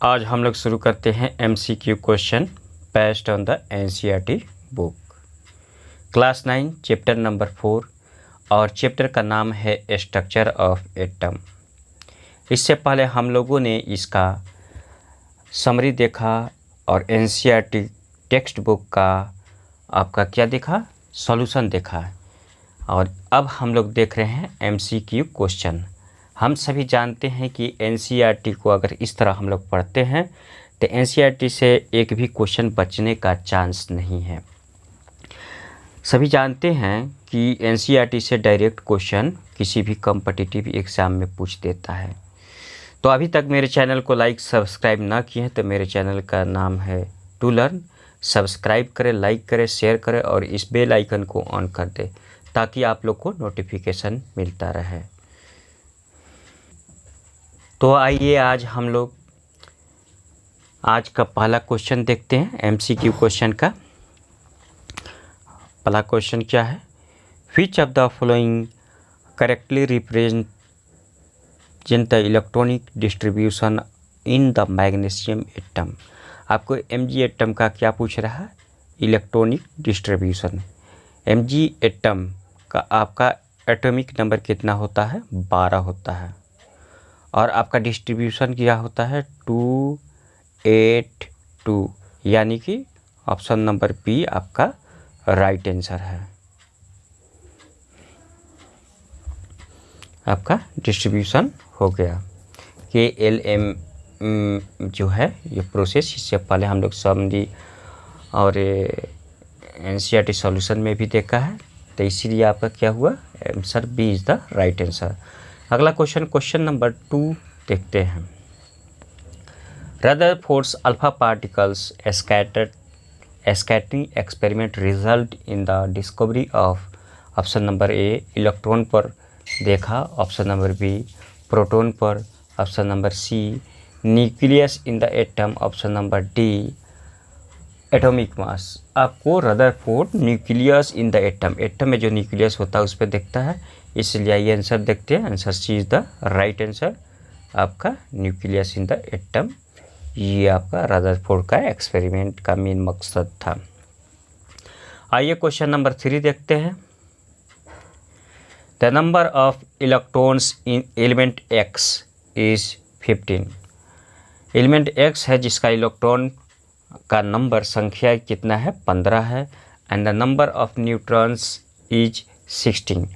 आज हम लोग शुरू करते हैं MCQ question based on the NCERT book. Class 9 chapter number 4 और चैप्टर का नाम है स्ट्रक्चर ऑफ एटम। इससे पहले हम लोगों ने इसका समरी देखा और NCERT टेक्स्ट बुक का आपका क्या देखा, सॉल्यूशन देखा। और अब हम लोग देख रहे हैं MCQ क्वेश्चन। हम सभी जानते हैं कि NCERT को अगर इस तरह हम लोग पढ़ते हैं तो NCERT से एक भी क्वेश्चन बचने का चांस नहीं है। सभी जानते हैं कि NCERT से डायरेक्ट क्वेश्चन किसी भी कॉम्पिटिटिव एग्ज़ाम में पूछ देता है। तो अभी तक मेरे चैनल को लाइक सब्सक्राइब ना किए हैं तो मेरे चैनल का नाम है टू लर्न। सब्सक्राइब करें, लाइक करें, शेयर करें और इस बेल आइकन को ऑन कर दें ताकि आप लोग को नोटिफिकेशन मिलता रहे। तो आइए आज हम लोग आज का पहला क्वेश्चन देखते हैं। MCQ क्वेश्चन का पहला क्वेश्चन क्या है, विच of the following correctly represent the electronic distribution in the magnesium atom. आपको Mg एटम का क्या पूछ रहा है, इलेक्ट्रॉनिक डिस्ट्रीब्यूशन। Mg एटम का आपका एटॉमिक नंबर कितना होता है, 12 होता है और आपका डिस्ट्रीब्यूशन क्या होता है 282, यानी कि ऑप्शन नंबर बी आपका राइट आंसर है। आपका डिस्ट्रीब्यूशन हो गया। KLM जो है ये प्रोसेस, इससे पहले हम लोग समरी और NCERT सॉल्यूशन में भी देखा है, तो इसीलिए आपका क्या हुआ, answer B is the right answer. अगला क्वेश्चन नंबर 2 देखते हैं। Rutherford's alpha particles scattering experiment result in the discovery of, option number A electron पर देखा, ऑप्शन नंबर बी प्रोटॉन पर, option number C nucleus in the atom, option number D atomic mass. आपको Rutherford nucleus in the atom में जो nucleus होता है उस पर देखता है, इसलिए ये आंसर देखते हैं। Answer C is the right answer. आपका न्यूक्लियस इन द एटम ये आपका रदरफोर्ड का एक्सपेरिमेंट का मेन मकसद था। आइए क्वेश्चन नंबर 3 देखते हैं। The number of electrons in element X is 15। Element X है जिसका इलेक्ट्रॉन का नंबर संख्या कितना है, 15 है। And the number of neutrons is 16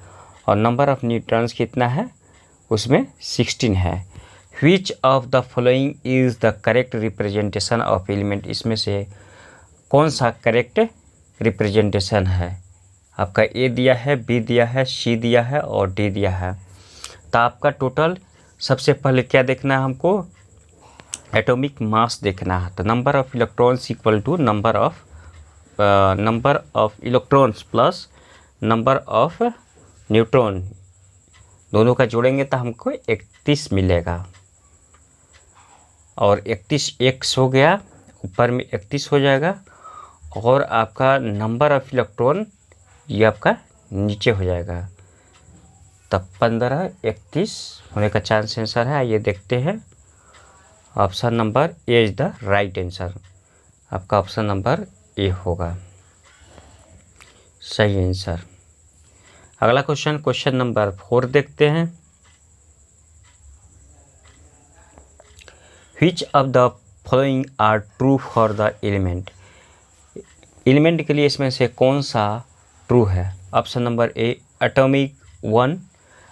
और नंबर ऑफ न्यूट्रॉन्स कितना है, उसमें 16 है। विच of the following is the correct representation of element, इसमें से कौन सा करेक्ट रिप्रेजेंटेशन है। आपका ए दिया है, बी दिया है, सी दिया है और डी दिया है। तो आपका टोटल सबसे पहले क्या देखना है हमको, एटॉमिक मास देखना है। तो number of electrons equal to number of electrons plus number of neutron, दोनों का जोड़ेंगे तो हमको 31 मिलेगा। और 31x हो गया, ऊपर में 31 हो जाएगा और आपका नंबर ऑफ इलेक्ट्रॉन ये आपका नीचे हो जाएगा। तब 15 31 होने का चांस आंसर है। आइए देखते हैं, option number A is the right answer. आपका ऑप्शन नंबर ए होगा सही आंसर। अगला क्वेश्चन नंबर 4 देखते हैं। Which of the following are true for the element. Element के लिए इसमें से कौन सा ट्रू है। Option number A atomic 1,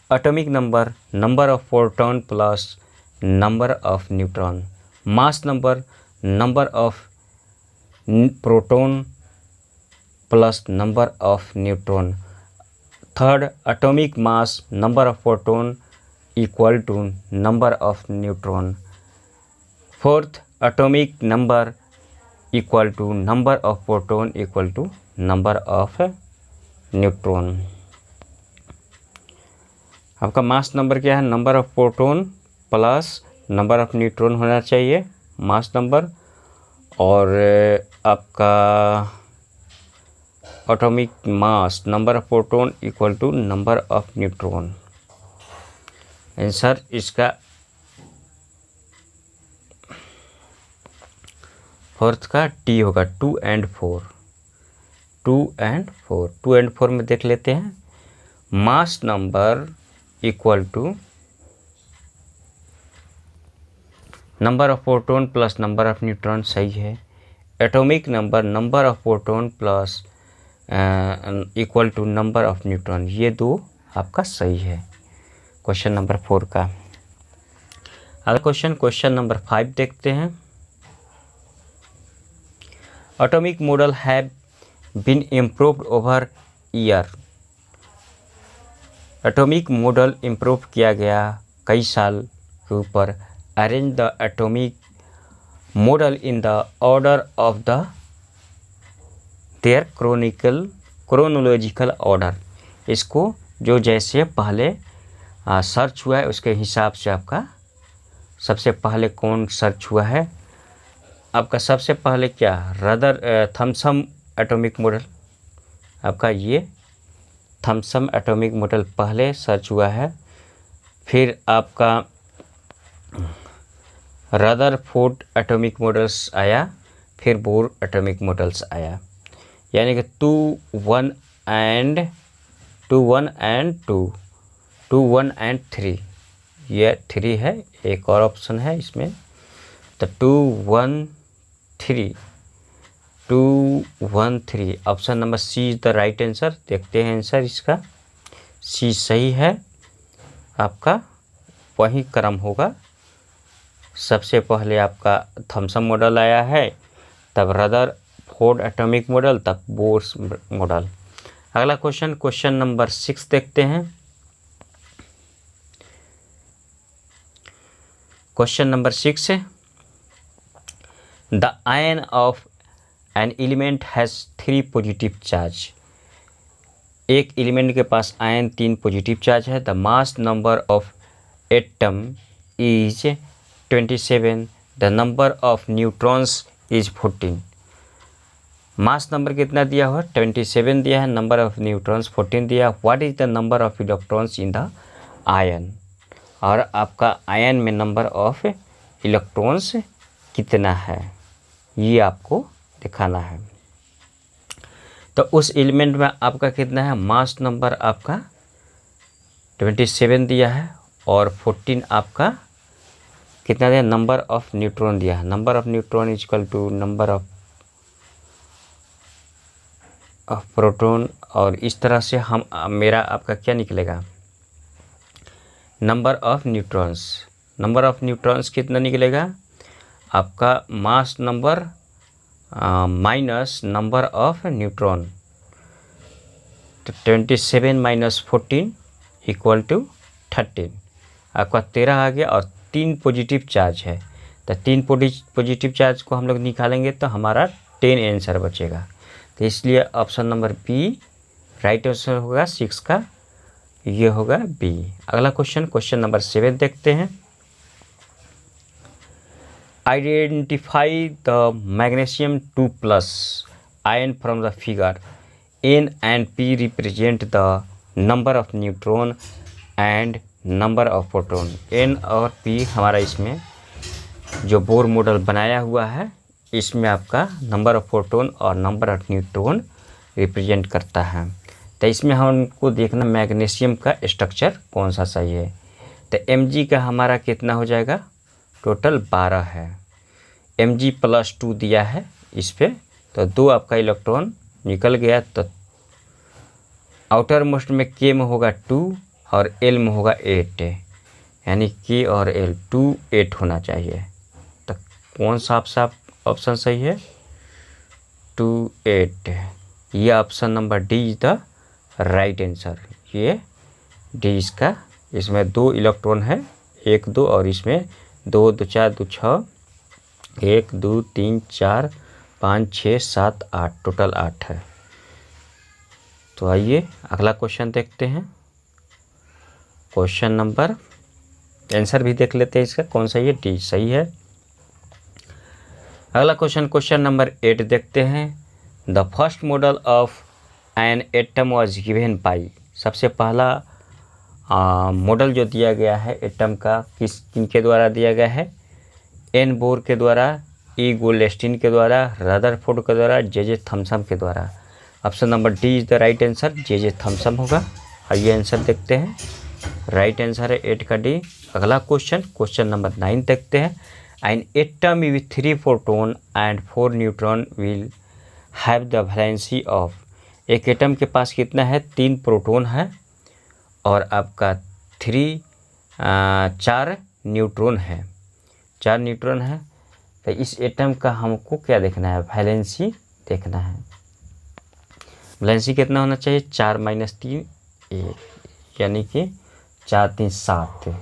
atomic number of proton plus number of neutron, mass number of proton plus number of neutron, third atomic mass number of proton equal to number of neutron, fourth atomic number equal to number of proton equal to number of neutron. आपका mass number क्या है, number of proton plus number of neutron होना चाहिए mass number, और आपका atomic mass number of proton equal to number of neutron. Answer इसका fourth का T होगा 2 and 4, 2 and 4, 2 and 4 में देख लेते हैं। Mass number equal to number of proton plus number of neutron, सही है। Atomic number, number of proton plus equal to number of neutron, ये दो आपका सही है क्वेश्चन नंबर 4 का। अगला क्वेश्चन नंबर 5 देखते हैं। Atomic model have been improved over year. Atomic model improve किया गया कई साल के ऊपर। Arrange the atomic model in the order of the their chronological order. इसको जो जैसे पहले सर्च हुआ है उसके हिसाब से आपका सबसे पहले कौन सर्च हुआ है। आपका सबसे पहले क्या थॉमसन एटॉमिक मॉडल, आपका ये थॉमसन एटॉमिक मॉडल पहले सर्च हुआ है। फिर आपका रदरफोर्ड एटॉमिक मॉडल्स आया, फिर बोर एटॉमिक मॉडल्स आया, यानी कि 2, 1 and 3, ये 3 है। एक और ऑप्शन है इसमें, तो 2, 1, 3 option number C is the right answer. देखते हैं आंसर इसका, सी सही है आपका, वही क्रम होगा। सबसे पहले आपका थॉमसन मॉडल आया है, तब रदरफोर्ड एटॉमिक मॉडल, तब बोर मॉडल। अगला क्वेश्चन नंबर 6 देखते हैं। Question number 6, the ion of an element has 3 positive charge. एक एलिमेंट के पास आयन 3 पॉजिटिव चार्ज है। The mass number of atom is 27, the number of neutrons is 14। Mass number कितना दिया हुआ, 27 दिया है, नंबर ऑफ न्यूट्रॉन्स 14 दिया। What is the number of electrons in the ion, और आपका आयन में नंबर ऑफ इलेक्ट्रॉन्स कितना है, ये आपको दिखाना है। तो उस एलिमेंट में आपका कितना है, मास नंबर आपका 27 दिया है, और 14 आपका कितना दिया, नंबर ऑफ न्यूट्रॉन दिया है। Number of neutron is equal to number of proton, और इस तरह से हम मेरा आपका क्या निकलेगा, number of neutrons. Number of neutrons कितना निकलेगा आपका, mass number minus number of neutron, तो 27 माइनस 14 इक्वल टू 13, आपका 13 आ गया। और 3 पॉजिटिव चार्ज है, तो 3 पॉजिटिव चार्ज को हम लोग निकालेंगे तो हमारा 10 आंसर बचेगा। तो इसलिए option number B right answer होगा 6 का, ये होगा बी। अगला क्वेश्चन नंबर 7 देखते हैं। Identify the magnesium 2+ ion from the figure. N and P represent the number of neutron and number of proton. N और P हमारा इसमें जो बोर मॉडल बनाया हुआ है, इसमें आपका नंबर ऑफ प्रोटॉन और नंबर ऑफ न्यूट्रॉन रिप्रेजेंट करता है। तो इसमें हमको देखना मैग्नीशियम का स्ट्रक्चर कौन सा सही है। तो Mg का हमारा कितना हो जाएगा, टोटल 12 है। Mg+2 दिया है इस पे, तो 2 आपका इलेक्ट्रॉन निकल गया। तो आउटर मोस्ट में K में होगा 2 और L में होगा 8, यानी K और L 2, 8 होना चाहिए। तो कौन सा ऑप्शन सही है, 2, 8। ये option number D is the right answer. ये डी इसका, इसमें 2 इलेक्ट्रॉन है, 1, 2, और इसमें 2, 2, 4, 2, 6, 1, 2, 3, 4, 5, 6, 7, 8, टोटल 8 है। तो आइए अगला क्वेश्चन देखते हैं। क्वेश्चन नंबर, आंसर भी देख लेते हैं इसका कौन सा, ये डी सही है। अगला क्वेश्चन नंबर 8 देखते हैं। The first model of an atom was given by. सबसे पहला मॉडल जो दिया गया है एटम का, किनके द्वारा दिया गया है, एन बोर के द्वारा ई गोल्डस्टीन के द्वारा, रदरफोर्ड के द्वारा, जे थॉमसन के द्वारा। Option number D is the right answer, J Thomson होगा। आइए आंसर देखते हैं। राइट आंसर है 8 का डी। अगला क्वेश्चन नंबर 9 देखते हैं। An atom with 3 proton and 4 neutron will have the valency of. एक एटम के पास कितना है, 3 प्रोटॉन है और आपका 4 न्यूट्रॉन है, 4 न्यूट्रॉन है। तो इस एटम का हमको क्या देखना है, वैलेंसी देखना है। वैलेंसी कितना होना चाहिए, 4 - 3 1, यानी कि 4 3 7।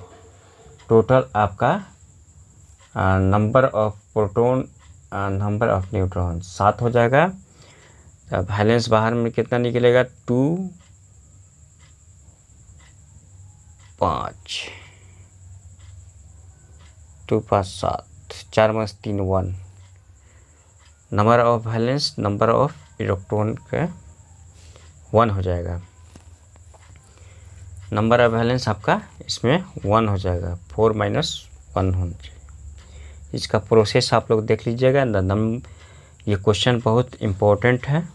टोटल आपका number of proton number of neutron 7 हो जाएगा। तो वैलेंस बाहर में कितना निकलेगा, 2 5 2 5 7, 4 - 3 1। Number of valence number of electron के 1 हो जाएगा। नंबर ऑफ वैलेंस आपका इसमें 1 हो जाएगा, 4 - 1 होना चाहिए। इसका प्रोसेस आप लोग देख लीजिएगा। ये क्वेश्चन बहुत इम्पोर्टेंट है।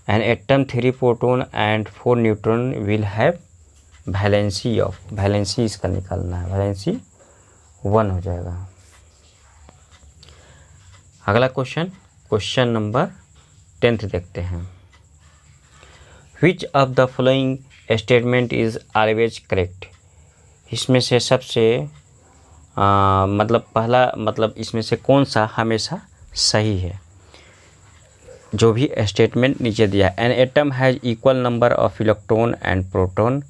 An atom 3 proton and 4 neutron will have valency of, valency इसका निकालना है, वैलेंसी 1 हो जाएगा। अगला क्वेश्चन नंबर 10 देखते हैं। Which of the following statement is always correct. इसमें से सबसे मतलब इसमें से कौन सा हमेशा सही है। जो भी स्टेटमेंट नीचे दिया है, an atom has equal number of electron and proton.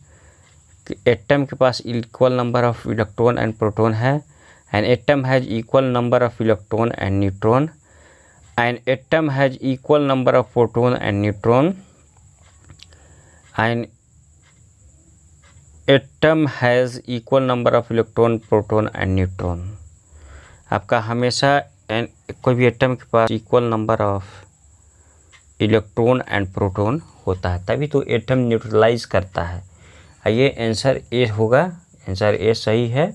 Atom के पास equal number of electron and proton है। An atom has equal number of electron and neutron. An atom has equal number of proton and neutron. An atom has equal number of electron proton and neutron. आपका हमेशा कोई भी atom के पास equal number of electron and proton होता है, तभी तो एटम न्यूट्रलाइज करता है। ये आंसर ए होगा, आंसर ए सही है।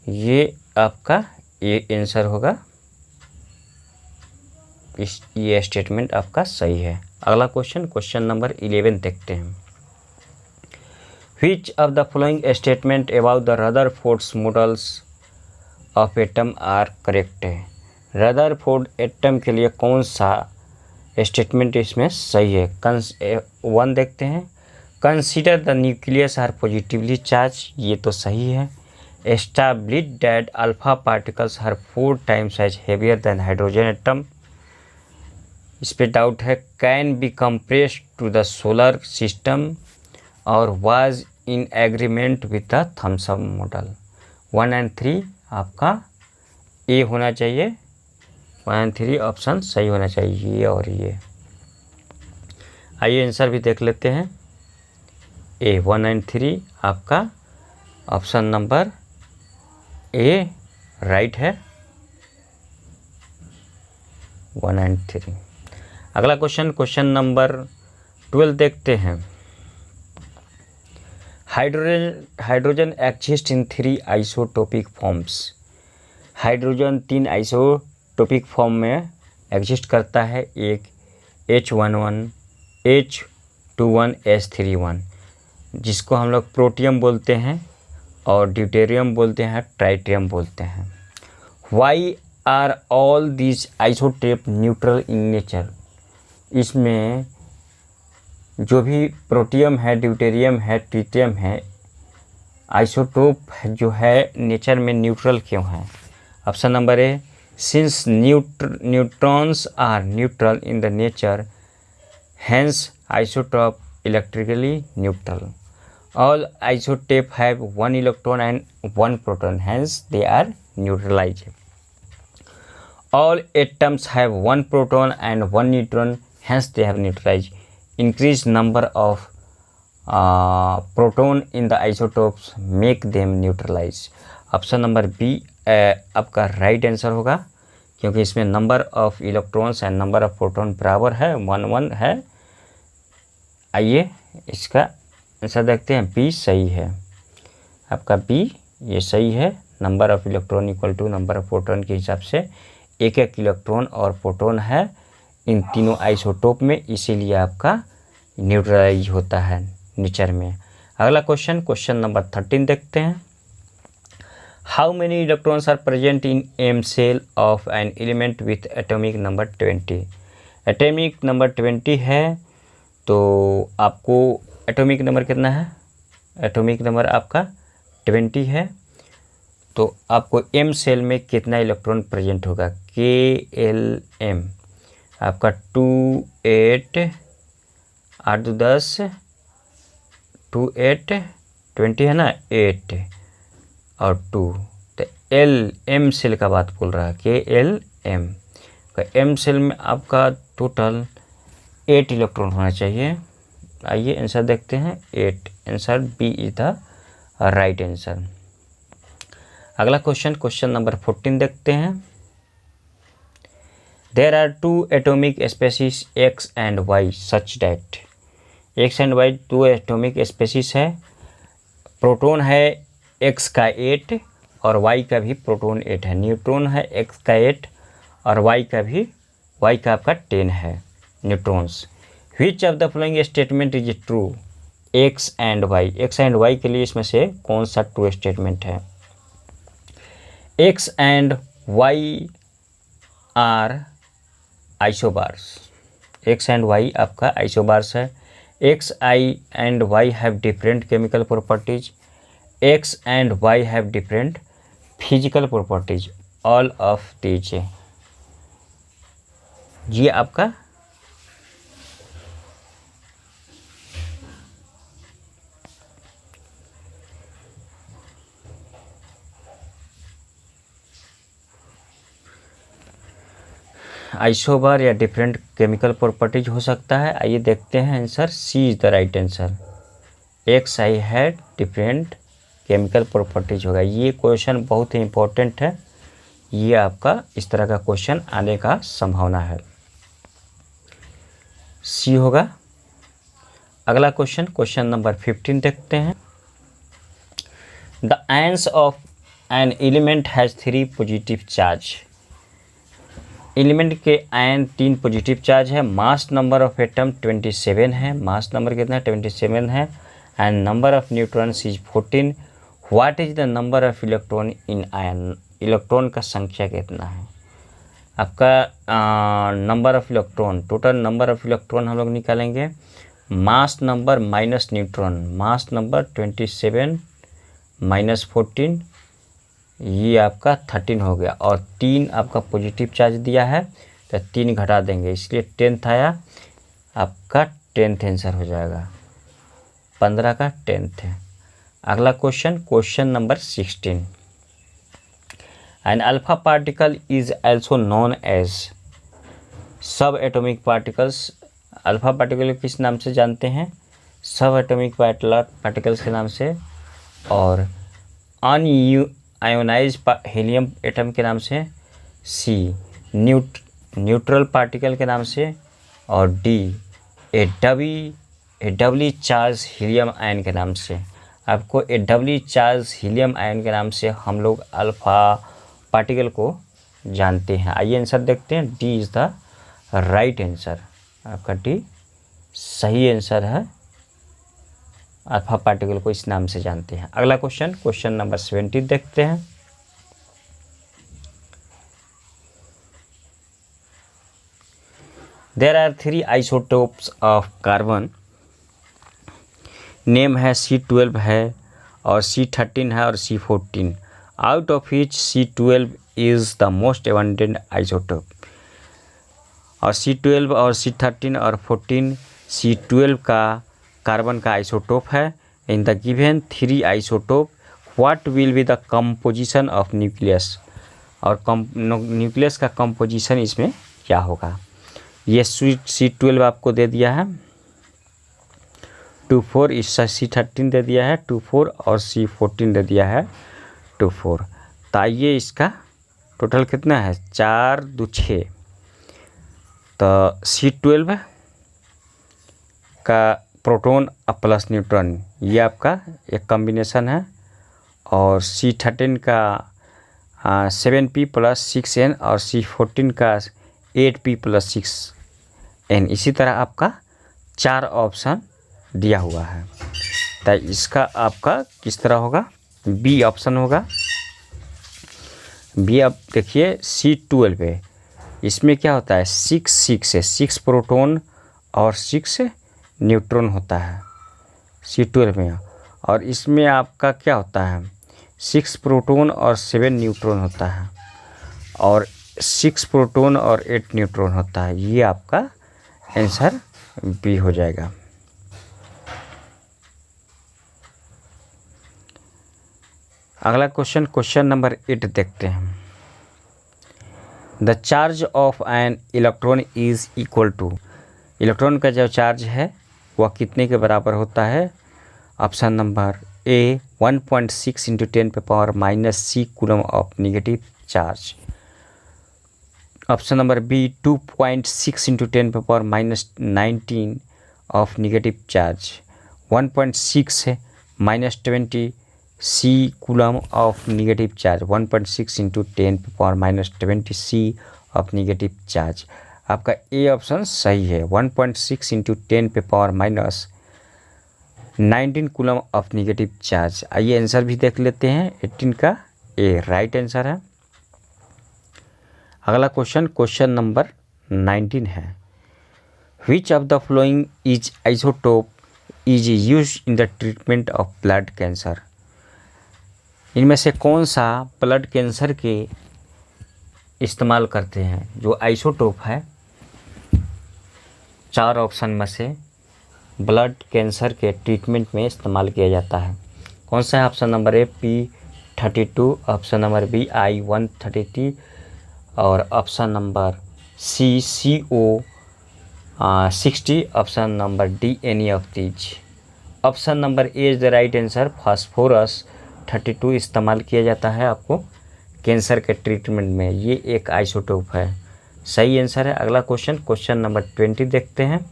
ये आपका ए आंसर होगा, ये स्टेटमेंट आपका सही है। अगला क्वेश्चन नंबर 11 देखते हैं। Which of the following statement about the Rutherford's models of atom are correct है। रदरफोर्ड एटम के लिए कौन सा स्टेटमेंट इसमें सही है। 1 देखते हैं। Consider the nucleus are positively charge, ये तो सही है। Establish that alpha particles are 4 times as heavier than hydrogen atom, इस पे डाउट है। Can be compressed to the solar system और was in agreement with the Thomson model. 1 और 3 आपका ए होना चाहिए। 1 और 3 ऑप्शन सही होना चाहिए, ये और ये। आइए आंसर भी देख लेते हैं। ए 1 और 3 आपका ऑप्शन नंबर ए राइट है, 1 और 3। अगला क्वेश्चन नंबर 12 देखते हैं। हाइड्रोजन एक्जिस्ट इन 3 isotopic forms. Hydrogen 3 isotopic form में एग्जिस्ट करता है। एक H11, H21, H31, जिसको हम लोग प्रोटियम बोलते हैं और ड्यूटेरियम बोलते हैं, ट्राइटियम बोलते हैं। Why are all this isotope neutral in nature. इसमें जो भी प्रोटियम है, ड्यूटेरियम है, ट्रिटियम है, आइसोटोप जो है नेचर में न्यूट्रल क्यों है। Option number A, since neutrons are neutral in the nature hence isotope electrically neutral. All isotope have 1 electron and 1 proton, hence they are neutralized. All atoms have 1 proton and 1 neutron, hence they have neutralized. Increased number of proton in the isotopes make them neutralize. Option number B आपका right answer होगा, क्योंकि इसमें number of electrons and number of proton बराबर है, 1 1 है। आइए इसका answer देखते हैं। बी सही है, आपका बी ये सही है। Number of electron equal to number of proton के हिसाब से एक एक इलेक्ट्रॉन और प्रोटॉन है इन तीनों आइसोटोप में, इसीलिए आपका न्यूट्रलाइज होता है नेचर में। अगला क्वेश्चन नंबर 13 देखते हैं। How many electrons are present in M shell of an element with atomic number 20। Atomic number 20 है, तो आपको एटॉमिक नंबर कितना है? एटॉमिक नंबर आपका 20 है, तो आपको एम सेल में कितना इलेक्ट्रॉन प्रेजेंट होगा? KLM आपका 2 8 8 2 10 2 8 20 है ना, 8 और 2, तो LM सेल का बात बोल रहा है। KLM एम सेल में आपका टोटल 8 इलेक्ट्रॉन होना चाहिए। आइए आंसर देखते हैं, 8। Answer B is the right answer. अगला क्वेश्चन नंबर 14 देखते हैं। There are 2 atomic species X and Y such that. X and Y 2 atomic species है। प्रोटॉन है X का 8 और Y का भी प्रोटॉन 8 है। न्यूट्रॉन है X का 8 और Y का आपका 10 है neutrons. Which of the following statement is true? X and Y के लिए इसमें से कौन सा ट्रू स्टेटमेंट है? X and Y are isobars. X and Y आपका आइसोबार्स है। X and Y have different chemical properties. X and Y have different physical properties. All of these, ये आपका आइसोबार या डिफरेंट केमिकल प्रॉपर्टीज हो सकता है। आइए देखते हैं answer, C is the right answer. X I है डिफरेंट केमिकल प्रॉपर्टीज होगा। ये क्वेश्चन बहुत ही इंपॉर्टेंट है, ये आपका इस तरह का क्वेश्चन आने का संभावना है, सी होगा। अगला क्वेश्चन नंबर 15 देखते हैं। The ions of an element has 3 positive charge. Element के आयन 3 पॉजिटिव चार्ज है। मास नंबर ऑफ एटम 27 है। मास नंबर कितना है? 27 है। And number of neutrons is 14। What is the number of electron in ion? Electron का संख्या कितना है? आपका number of electron, total number of electron हम लोग निकालेंगे। मास number minus neutron, mass number 27 minus 14, ये आपका 13 हो गया। और 3 आपका पॉजिटिव चार्ज दिया है, तो 3 घटा देंगे, इसलिए 10th आया। आपका 10th आंसर हो जाएगा, 15 का 10th है। अगला question number 16। An alpha particle is also known as. सब एटॉमिक पार्टिकल्स, अल्फा पार्टिकल किस नाम से जानते हैं? सब एटॉमिक पार्टिकल्स के नाम से। और अनआयोनाइज हीलियम एटम के नाम से। सी न्यूट्रल पार्टिकल के नाम से। और D a doubly charge helium ion के नाम से। आपको a doubly charge helium ion के नाम से हम लोग अल्फा पार्टिकल को जानते हैं। आइए आंसर देखते हैं, D is the right answer. आपका डी सही आंसर है, अल्फा पार्टिकल को इस नाम से जानते हैं। अगला क्वेश्चन नंबर 17 देखते हैं। There are 3 isotopes of carbon. Name है C12 है और C13 है और C14। Out of which C12 is the most abundant isotope. और C12 और C13 और 14 C12 का कार्बन का आइसोटोप है। In the given 3 isotope what will be the composition of nucleus. और न्यूक्लियस का कंपोजिशन इसमें क्या होगा? ये C12 आपको दे दिया है 2,4, इस C13 दे दिया है 2,4 और C14 दे दिया है 2,4। तो आइए इसका टोटल कितना है? 4 2 6। तो C12 का प्रोटॉन प्लस न्यूट्रॉन, ये आपका एक कॉम्बिनेशन है। और C13 का 7p + 6n और C14 का 8p + 6n। इसी तरह आपका 4 ऑप्शन दिया हुआ है। तो इसका आपका किस तरह होगा? बी ऑप्शन होगा। बी आप देखिए C12 है, इसमें क्या होता है 6 है, 6 प्रोटॉन और 6 न्यूट्रॉन होता है C12 में। और इसमें आपका क्या होता है 6 प्रोटॉन और 7 न्यूट्रॉन होता है, और 6 प्रोटॉन और 8 न्यूट्रॉन होता है। ये आपका आंसर बी हो जाएगा। अगला क्वेश्चन नंबर 8 देखते हैं। The charge of an electron is equal to, electron का जो चार्ज है वह कितने के बराबर होता है? Option number A 1.6 × 10⁻⁻⁻⁶ coulomb of negative charge. Option number B 2.6 × 10⁻⁻19 of negative charge. 1.6 है -20 C coulomb of negative charge. 1.6 × 10⁻⁻20 C of negative charge. आपका ए ऑप्शन सही है, 1.6 × 10⁻⁻19 कूलम ऑफ नेगेटिव चार्ज। आइए आंसर भी देख लेते हैं। 18 का ए राइट आंसर है। अगला क्वेश्चन नंबर 19 है। विच of the following is isotope is use in the treatment of blood cancer. इनमें से कौन सा ब्लड कैंसर के इस्तेमाल करते हैं? जो आइसोटोप है 4 ऑप्शन में से ब्लड कैंसर के ट्रीटमेंट में इस्तेमाल किया जाता है। कौन सा है? Option number A P32, option number B I133 और option number C CO60, option number D any of these. Option number A is the right answer. Phosphorus 32 इस्तेमाल किया जाता है आपको कैंसर के ट्रीटमेंट में। ये एक आइसोटोप है, सही आंसर है। अगला क्वेश्चन नंबर 20 देखते हैं।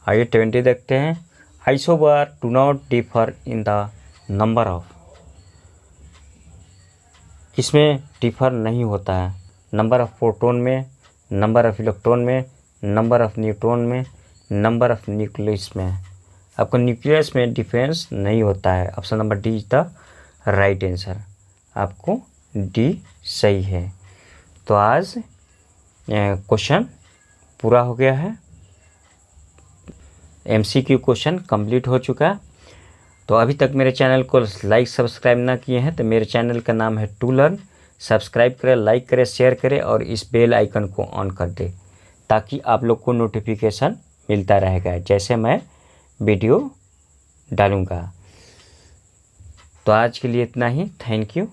आइए 20 देखते हैं। Isobar do not differ in the number of, इसमें डिफर नहीं होता है नंबर ऑफ प्रोटॉन में, नंबर ऑफ इलेक्ट्रॉन में, नंबर ऑफ न्यूट्रॉन में, नंबर ऑफ न्यूक्लियस में। आपको न्यूक्लियस में डिफरेंस नहीं होता है। Option number D is the right answer. आपको डी सही है। तो आज क्वेश्चन पूरा हो गया है। MCQ क्वेश्चन कंप्लीट हो चुका। तो अभी तक मेरे चैनल को लाइक सब्सक्राइब ना किए हैं तो मेरे चैनल का नाम है टू लर्न। सब्सक्राइब करें, लाइक करें, शेयर करें और इस बेल आइकन को ऑन कर दें ताकि आप लोग को नोटिफिकेशन मिलता रहेगा जैसे मैं वीडियो डालूँगा। तो आज के लिए इतना ही। Thank you.